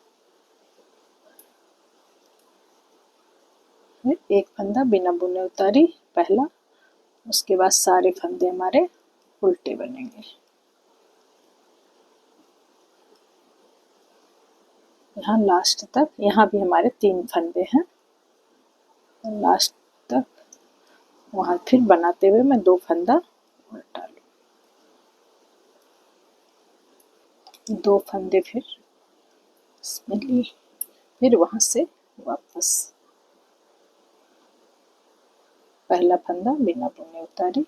फिर 1 फंदा बिना बुने उतारी पहला, उसके बाद सारे फंदे हमारे उल्टे बनेंगे, यहाँ लास्ट तक, यहाँ भी हमारे 3 फंदे हैं, लास्ट तक वहाँ फिर बनाते हुए मैं 2 फंदा उल्टा लूँ, 2 फंदे फिर इसमें लिए, फिर वहाँ से वापस पहला फंदा बिना बुने उतारी,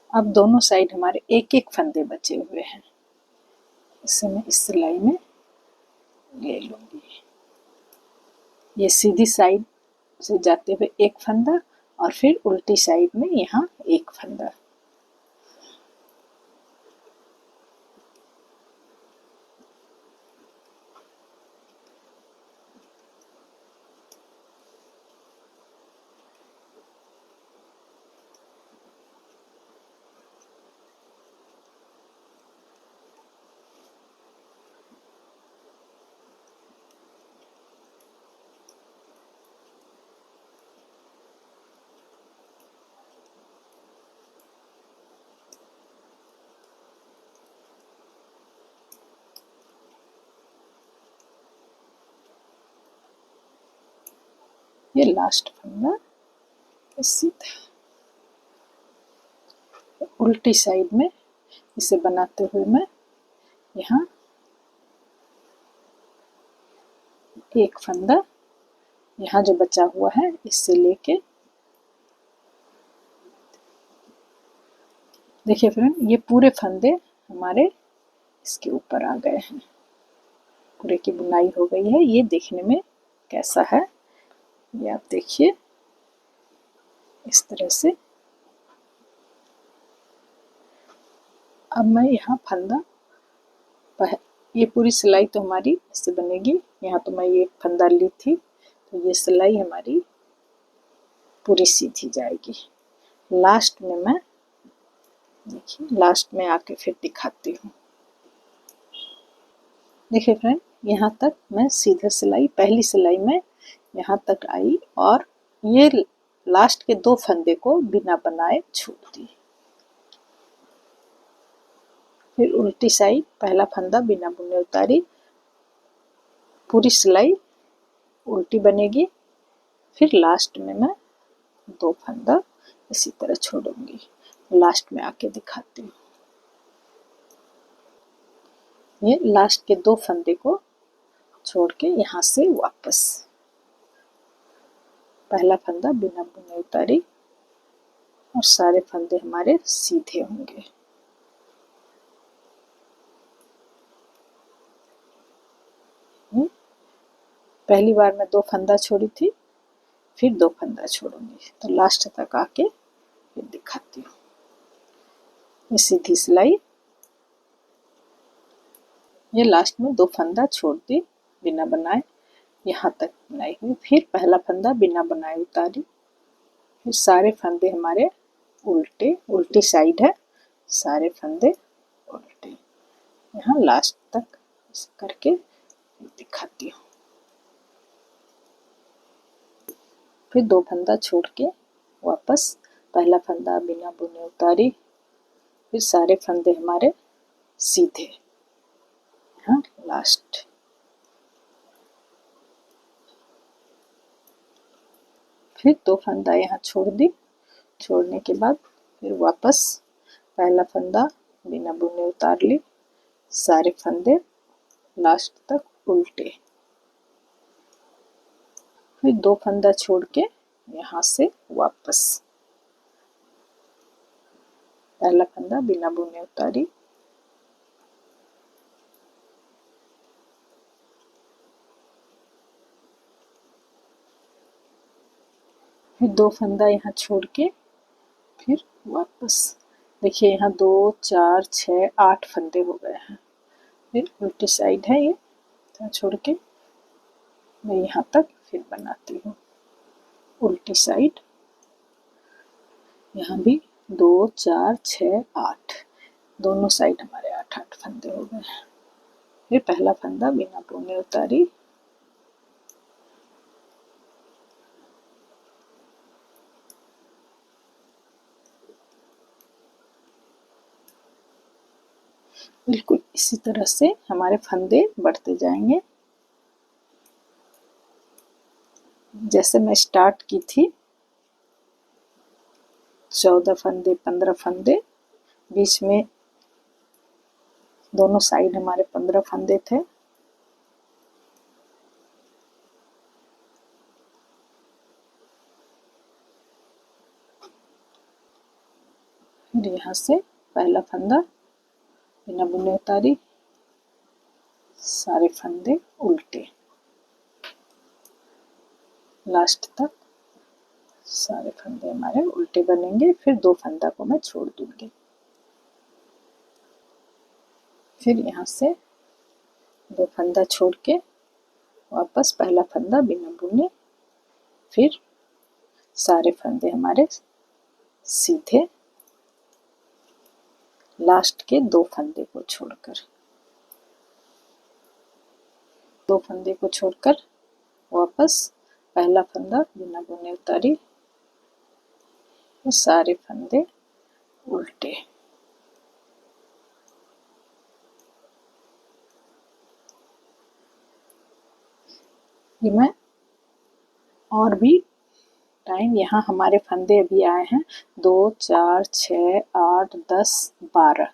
अब दोनों साइड हमारे 1-1 फंदे बचे हुए हैं, इसे मैं इस सिलाई में ले लूंगी, ये सीधी साइड से जाते हुए 1 फंदा और फिर उल्टी साइड में यहाँ 1 फंदा, ये लास्ट फंदा सीधा, उल्टी साइड में इसे बनाते हुए मैं यहाँ 1 फंदा यहाँ जो बचा हुआ है इससे लेके, देखिए फ्रेंड ये पूरे फंदे हमारे इसके ऊपर आ गए हैं, पूरे की बुनाई हो गई है, ये देखने में कैसा है ये आप देखिए, इस तरह से अब मैं यहाँ फंदा ये पूरी सिलाई तो हमारी इससे बनेगी। यहाँ तो मैं ये फंदा ली थी, तो ये सिलाई हमारी पूरी सीधी जाएगी। लास्ट में मैं देखिए, लास्ट में आके फिर दिखाती हूँ। देखिए फ्रेंड, यहाँ तक मैं सीधा सिलाई, पहली सिलाई में यहाँ तक आई और ये लास्ट के 2 फंदे को बिना बनाए छोड़ दी। फिर उल्टी साइड पहला फंदा बिना बुने उतारी, पूरी सिलाई उल्टी बनेगी। फिर लास्ट में मैं 2 फंदा इसी तरह छोड़ूंगी। लास्ट में आके दिखाती हूँ। ये लास्ट के 2 फंदे को छोड़ के यहाँ से वापस पहला फंदा बिना बुने उतारी और सारे फंदे हमारे सीधे होंगे। पहली बार मैं 2 फंदा छोड़ी थी, फिर 2 फंदा छोड़ूंगी। तो लास्ट तक आके फिर दिखाती हूँ। ये सीधी सिलाई, ये लास्ट में 2 फंदा छोड़ दी बिना बनाए, यहाँ तक बनाई हुई। फिर पहला फंदा बिना बनाए उतारी, फिर सारे फंदे हमारे उल्टे, उल्टी साइड है, सारे फंदे उल्टे। यहाँ लास्ट तक करके दिखाती हूँ। फिर 2 फंदा छोड़ के वापस पहला फंदा बिना बुने उतारी, फिर सारे फंदे हमारे सीधे। यहाँ लास्ट, फिर 2 फंदा यहाँ छोड़ दी। छोड़ने के बाद फिर वापस पहला फंदा बिना बुने उतार ली, सारे फंदे लास्ट तक उल्टे। फिर 2 फंदा छोड़ के यहाँ से वापस पहला फंदा बिना बुने उतारी, फिर 2 फंदा यहाँ छोड़ के फिर वापस। देखिए यहाँ 2 4 6 8 फंदे हो गए हैं। फिर उल्टी साइड है, ये छोड़ के मैं यहाँ तक फिर बनाती हूँ उल्टी साइड। यहाँ भी 2 4 6 8, दोनों साइड हमारे 8 8 फंदे हो गए। फिर पहला फंदा बिना बुने उतारी, बिल्कुल इसी तरह से हमारे फंदे बढ़ते जाएंगे। जैसे मैं स्टार्ट की थी 14 फंदे 15 फंदे, बीच में दोनों साइड हमारे 15 फंदे थे। फिर यहाँ से पहला फंदा बिना बुने उतारी, सारे फंदे उल्टे, लास्ट तक सारे फंदे हमारे उल्टे बनेंगे। फिर 2 फंदा को मैं छोड़ दूंगी। फिर यहाँ से 2 फंदा छोड़ के वापस पहला फंदा बिना बुने, फिर सारे फंदे हमारे सीधे, लास्ट के 2 फंदे को छोड़कर, 2 फंदे को छोड़कर वापस पहला फंदा बिना बुने उतारी, सारे फंदे उल्टे। ये मैं और भी टाइम, यहाँ हमारे फंदे अभी आए हैं 2 4 6 8 10 12,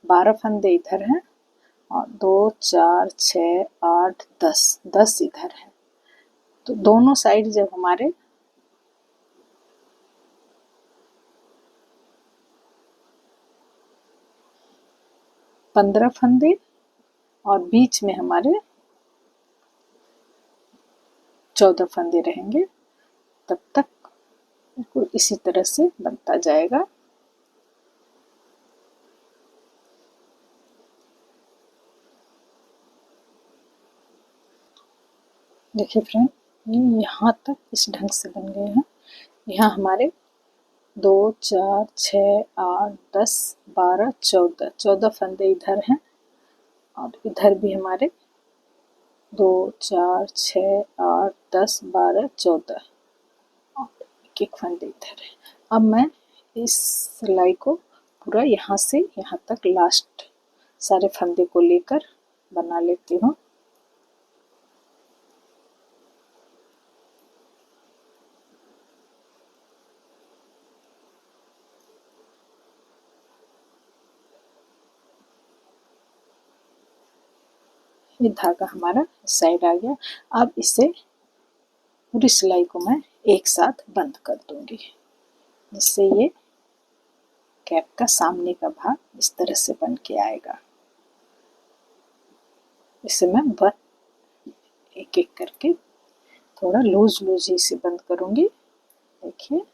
12 फंदे इधर हैं और 2 4 6 8 10, 10 इधर हैं। तो दोनों साइड जब हमारे पंद्रह फंदे और बीच में हमारे 14 फंदे रहेंगे, तब तक बिल्कुल इसी तरह से बनता जाएगा। देखिए फ्रेंड, ये यहाँ तक इस ढंग से बन गए हैं। यहाँ हमारे 2 4 6 8 10 12 14 फंदे इधर हैं और इधर भी हमारे 2 4 6 8 10 12 14 और एक एक फंदे इधर है। अब मैं इस सिलाई को पूरा यहाँ से यहाँ तक लास्ट सारे फंदे को लेकर बना लेती हूँ। ये धागा हमारा साइड आ गया। अब इसे पूरी सिलाई को मैं एक साथ बंद कर दूंगी, जिससे ये कैप का सामने का भाग इस तरह से बन के आएगा। इसे मैं एक एक करके थोड़ा लूज ही इसे बंद करूंगी। देखिए,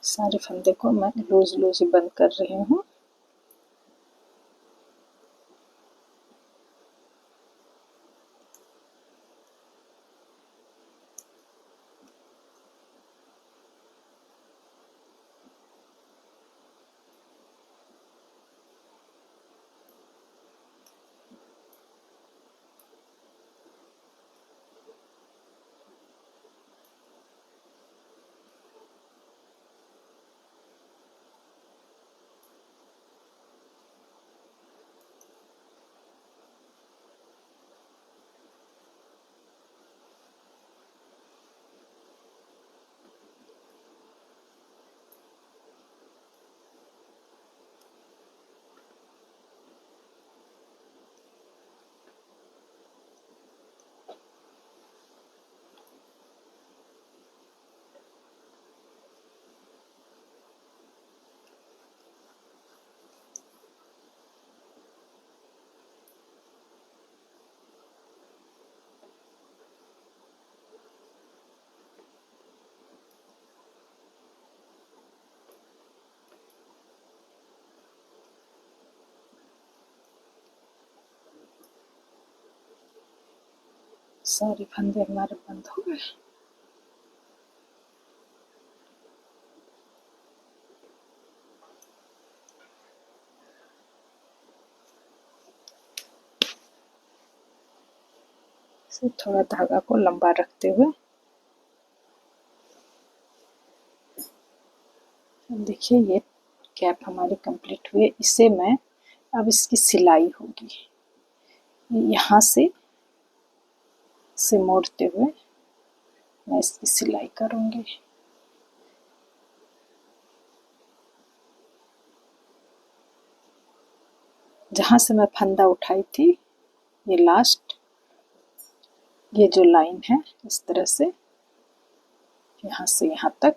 सारे फंदे को मैं लूज ही बंद कर रही हूँ। सारे फंदे हमारे बंद हो गए। से थोड़ा धागा को लंबा रखते हुए देखिए, ये कैप हमारी कंप्लीट हुई है। इसे मैं अब इसकी सिलाई होगी, यहाँ से मोड़ते हुए मैं इसकी सिलाई करूंगी। जहाँ से मैं फंदा उठाई थी, ये लास्ट ये जो लाइन है, इस तरह से यहाँ से यहाँ तक,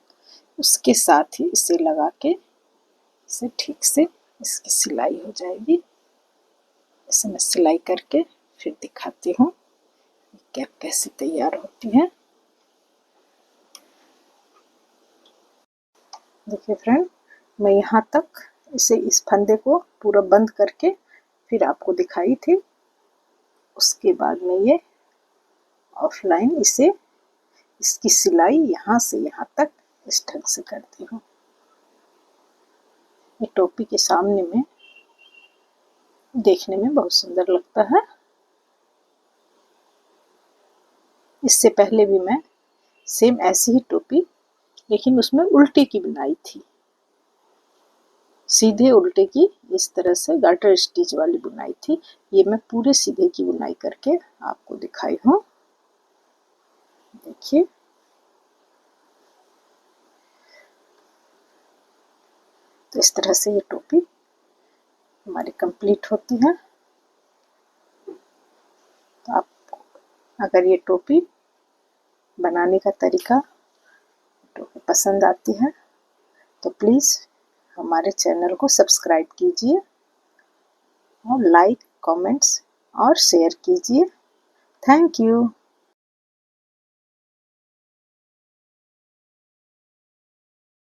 उसके साथ ही इसे लगा के इसे ठीक से इसकी सिलाई हो जाएगी। इसे मैं सिलाई करके फिर दिखाती हूँ कैप कैसे तैयार होती है। देखिए फ्रेंड, मैं यहाँ तक इस फंदे को पूरा बंद करके फिर आपको दिखाई थी। उसके बाद में ये ऑफलाइन इसकी सिलाई यहाँ से यहाँ तक इस ढंग से करती हूँ। ये टोपी के सामने में देखने में बहुत सुंदर लगता है। इससे पहले भी मैं सेम ऐसी ही टोपी, लेकिन उसमें उल्टी की बनाई थी। सीधे उल्टे की इस तरह से गार्टर स्टिच वाली बुनाई थी। ये मैं पूरे सीधे की बुनाई करके आपको दिखाई हूँ। देखिए तो इस तरह से ये टोपी हमारी कंप्लीट होती है। तो आपको अगर ये टोपी बनाने का तरीका टोपी पसंद आती है तो प्लीज़ हमारे चैनल को सब्सक्राइब कीजिए और लाइक, कमेंट्स और शेयर कीजिए। Thank you.